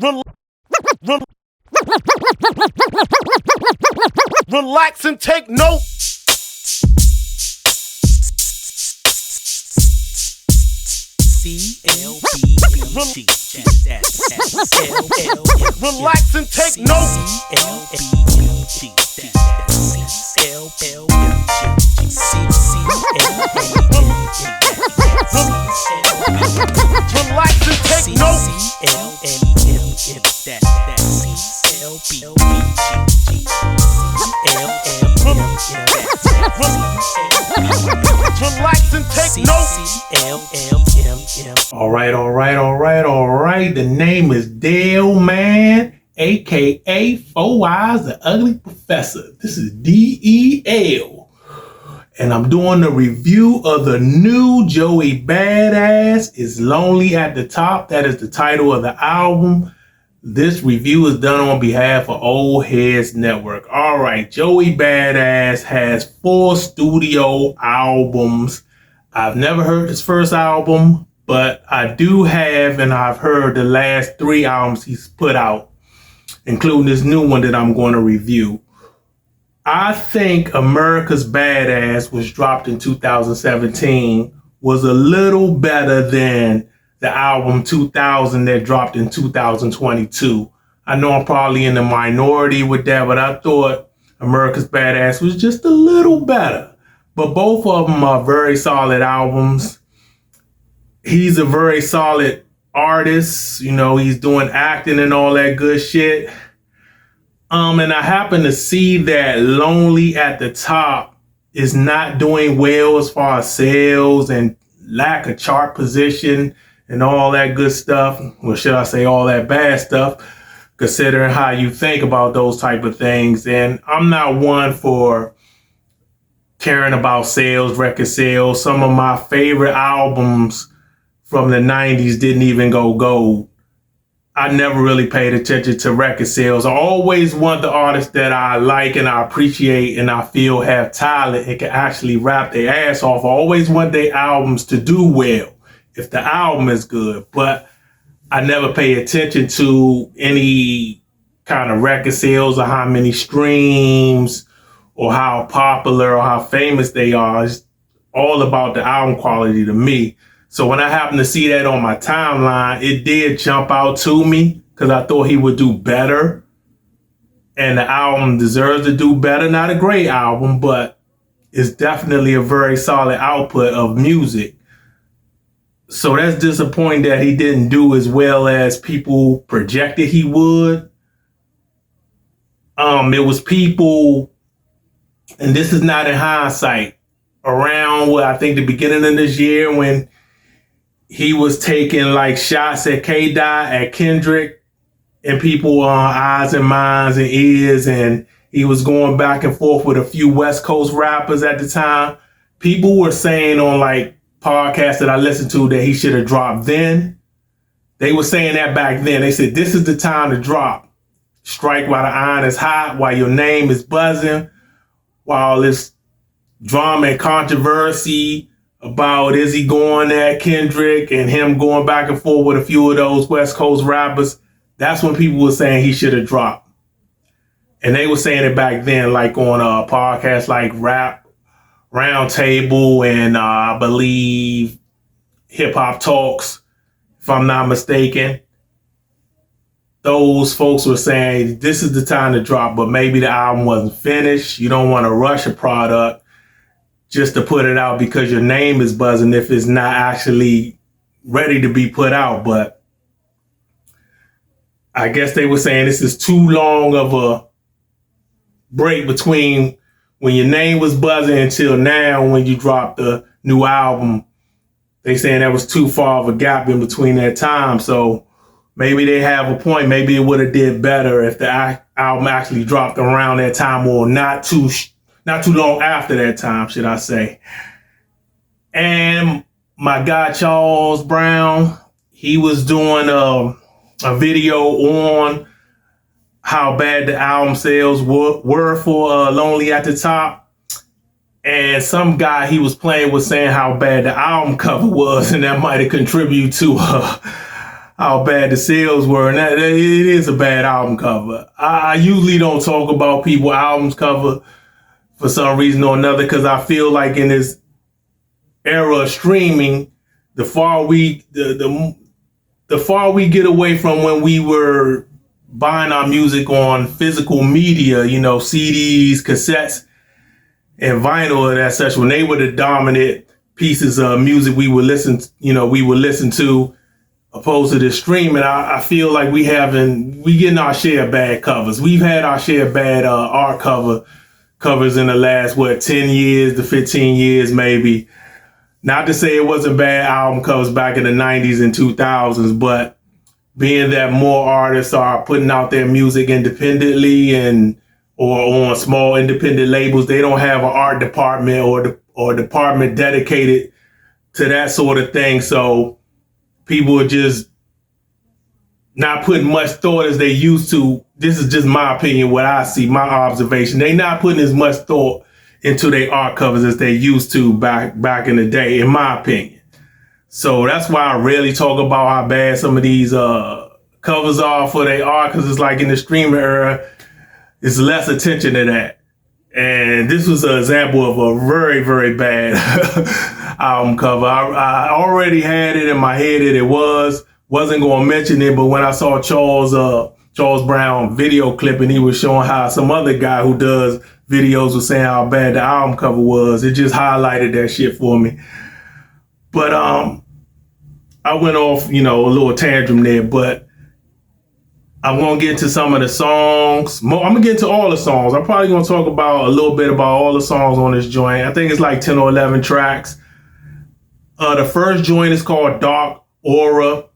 Rel- rel- Relax and take note. CLBMG. Relax and take note. CLBMG. Relax and take note. Relax and take note. All right. The name is DelMan, aka Four Eyes, the Ugly Professor. This is DEL. And I'm doing a review of the new Joey Badass is Lonely at the Top. That is the title of the album. This review is done on behalf of Old Heads Network. All right, Joey Badass has 4 studio albums. I've never heard his first album, but I do have, and I've heard the last 3 albums he's put out, including this new one that I'm going to review. I think America's Badass was dropped in 2017 was a little better than the album 2000 that dropped in 2022. I know I'm probably in the minority with that, but I thought America's Badass was just a little better. But both of them are very solid albums. He's a very solid artist. You know, he's doing acting and all that good shit. And I happen to see that Lonely at the Top is not doing well as far as sales and lack of chart position and all that good stuff. Or should I say all that bad stuff, considering how you think about those type of things. And I'm not one for caring about sales, record sales. Some of my favorite albums from the 90s didn't even go gold. I never really paid attention to record sales. I always want the artists that I like and I appreciate and I feel have talent and can actually rap their ass off. I always want their albums to do well if the album is good, but I never pay attention to any kind of record sales or how many streams or how popular or how famous they are. It's all about the album quality to me. So when I happened to see that on my timeline, it did jump out to me because I thought he would do better. And the album deserves to do better. Not a great album, but it's definitely a very solid output of music. So that's disappointing that he didn't do as well as people projected he would. It was people, and this is not in hindsight, around I think the beginning of this year when he was taking like shots at K-Dot, at Kendrick, and people on eyes and minds and ears, and he was going back and forth with a few West Coast rappers at the time. People were saying on like podcasts that I listened to that he should have dropped then. They were saying that back then. They said, this is the time to drop. Strike while the iron is hot, while your name is buzzing, while this drama and controversy about is he going at Kendrick and him going back and forth with a few of those West Coast rappers. That's when people were saying he should have dropped. And they were saying it back then, like on a podcast like Rap Roundtable and I believe Hip Hop Talks, if I'm not mistaken. Those folks were saying this is the time to drop, but maybe the album wasn't finished. You don't want to rush a product just to put it out because your name is buzzing if it's not actually ready to be put out. But I guess they were saying this is too long of a break between when your name was buzzing until now when you dropped the new album. They saying that was too far of a gap in between that time. So maybe they have a point. Maybe it would have did better if the album actually dropped around that time or not too long after that time, should I say. And my guy, Charles Brown, he was doing a video on how bad the album sales were for Lonely at the Top. And some guy he was playing was saying how bad the album cover was, and that might have contributed to how bad the sales were, and that it is a bad album cover. I usually don't talk about people albums cover for some reason or another, because I feel like in this era of streaming, the far we get away from when we were buying our music on physical media, you know, CDs, cassettes, and vinyl and that such, when they were the dominant pieces of music we would listen to, opposed to the streaming. I feel like we getting our share of bad covers. We've had our share of bad art covers in the last 10 years to 15 years maybe. Not to say it wasn't bad album covers back in the 90s and 2000s, but being that more artists are putting out their music independently or on small independent labels, they don't have an art department or department dedicated to that sort of thing. So people are just not putting much thought as they used to. This is just my opinion, what I see, my observation. They not putting as much thought into their art covers as they used to back in the day, in my opinion. So that's why I rarely talk about how bad some of these covers are for their art, because it's like in the streaming era, it's less attention to that. And this was an example of a very, very bad album cover. I already had it in my head that it wasn't going to mention it, but when I saw Charles Brown video clip and he was showing how some other guy who does videos was saying how bad the album cover was, it just highlighted that shit for me. But I went off, a little tantrum there, but I'm going to get into some of the songs. I'm going to get into all the songs. I'm probably going to talk about a little bit about all the songs on this joint. I think it's like 10 or 11 tracks. The first joint is called Dark Aura.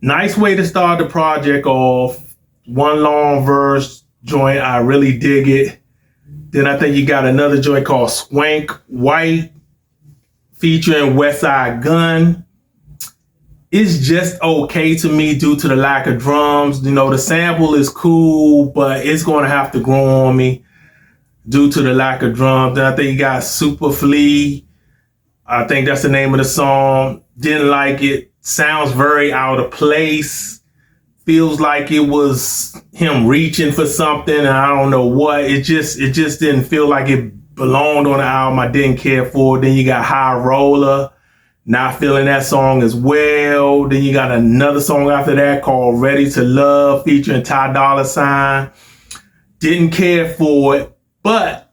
Nice way to start the project off. One long verse joint. I really dig it. Then I think you got another joint called Swank White featuring Westside Gun. It's just okay to me due to the lack of drums. The sample is cool, but it's going to have to grow on me due to the lack of drums. Then I think you got Super Flea. I think that's the name of the song. Didn't like it. Sounds very out of place. Feels like it was him reaching for something, and I don't know what. It just didn't feel like it belonged on the album. I didn't care for it. Then you got High Roller. Not feeling that song as well. Then you got another song after that called Ready to Love featuring Ty Dolla $ign. Didn't care for it, but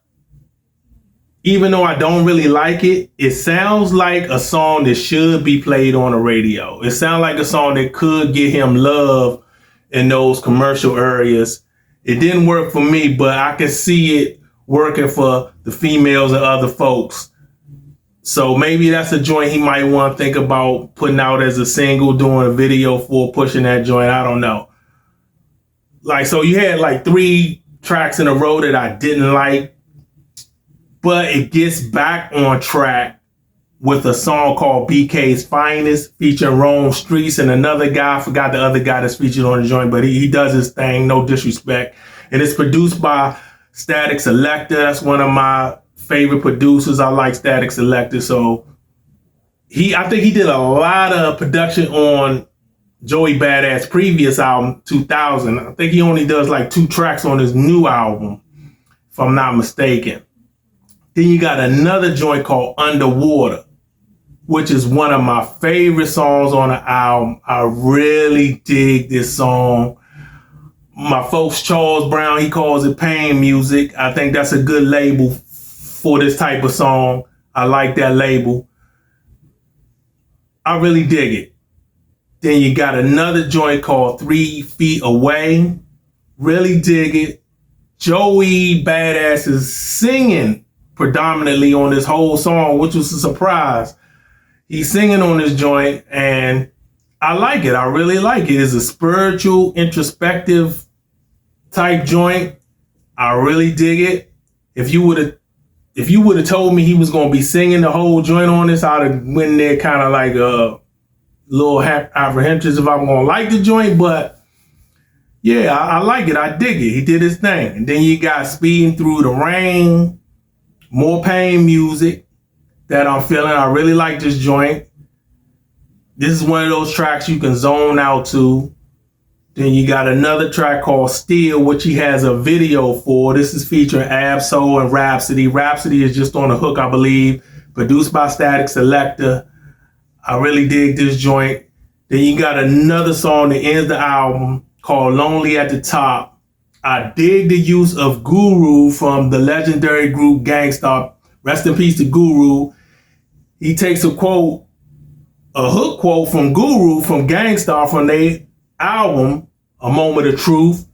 even though I don't really like it, it sounds like a song that should be played on the radio. It sounds like a song that could get him love in those commercial areas. It didn't work for me, but I can see it working for the females and other folks. So maybe that's a joint he might want to think about putting out as a single, doing a video for, pushing that joint. I don't know. So you had 3 tracks in a row that I didn't like, but it gets back on track with a song called BK's Finest featuring Rome Streets and another guy. I forgot the other guy that's featured on the joint, but he does his thing, no disrespect. And it's produced by Static Selector. That's one of my favorite producers. I like Static Selector. So I think he did a lot of production on Joey Badass' previous album, 2000. I think he only does 2 tracks on his new album, if I'm not mistaken. Then you got another joint called Underwater, which is one of my favorite songs on the album. I really dig this song. My folks, Charles Brown, he calls it pain music. I think that's a good label for this type of song. I like that label. I really dig it. Then you got another joint called 3 Feet Away. Really dig it. Joey Badass is singing predominantly on this whole song, which was a surprise. He's singing on this joint, and I like it. I really like it. It's a spiritual, introspective type joint. I really dig it. If you would have told me he was going to be singing the whole joint on this, I'd have went there kind of like a little apprehensive if I'm going to like the joint. But yeah, I like it. I dig it. He did his thing. And then you got Speeding Through the Rain, more pain music that I'm feeling. I really like this joint. This is one of those tracks you can zone out to. Then you got another track called Steel, which he has a video for. This is featuring Ab-Soul and Rhapsody. Rhapsody is just on the hook, I believe. Produced by Static Selector. I really dig this joint. Then you got another song that ends the album called Lonely at the Top. I dig the use of Guru from the legendary group Gang Starr. Rest in peace to Guru. He takes a hook quote from Guru from Gang Starr from their album, A Moment of Truth.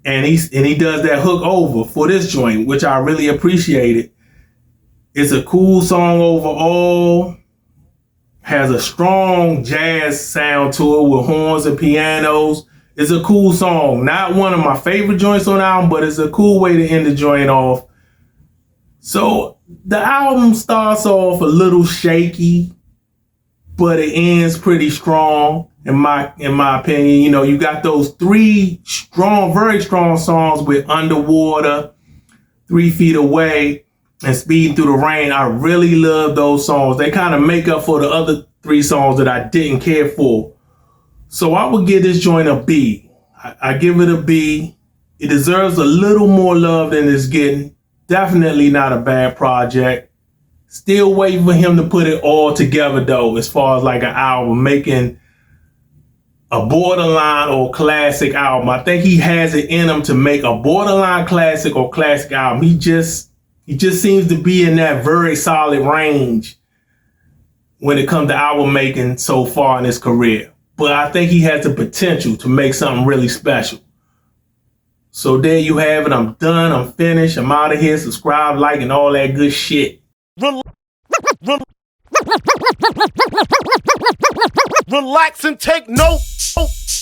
And he does that hook over for this joint, which I really appreciated. It's a cool song overall. Has a strong jazz sound to it with horns and pianos. It's a cool song. Not one of my favorite joints on the album, but it's a cool way to end the joint off. So the album starts off a little shaky, but it ends pretty strong in my opinion. You know, you got those three very strong songs with Underwater, 3 Feet Away, and Speeding Through the Rain. I really love those songs. They kind of make up for the other 3 songs that I didn't care for. So I would give this joint a B. I give it a B. It deserves a little more love than it's getting. Definitely not a bad project. Still waiting for him to put it all together though, as far as like an album, making a borderline or classic album. I think he has it in him to make a borderline classic or classic album. He just seems to be in that very solid range when it comes to album making so far in his career. But I think he has the potential to make something really special. So there you have it. I'm done. I'm finished. I'm out of here. Subscribe, like, and all that good shit. Relax and take note.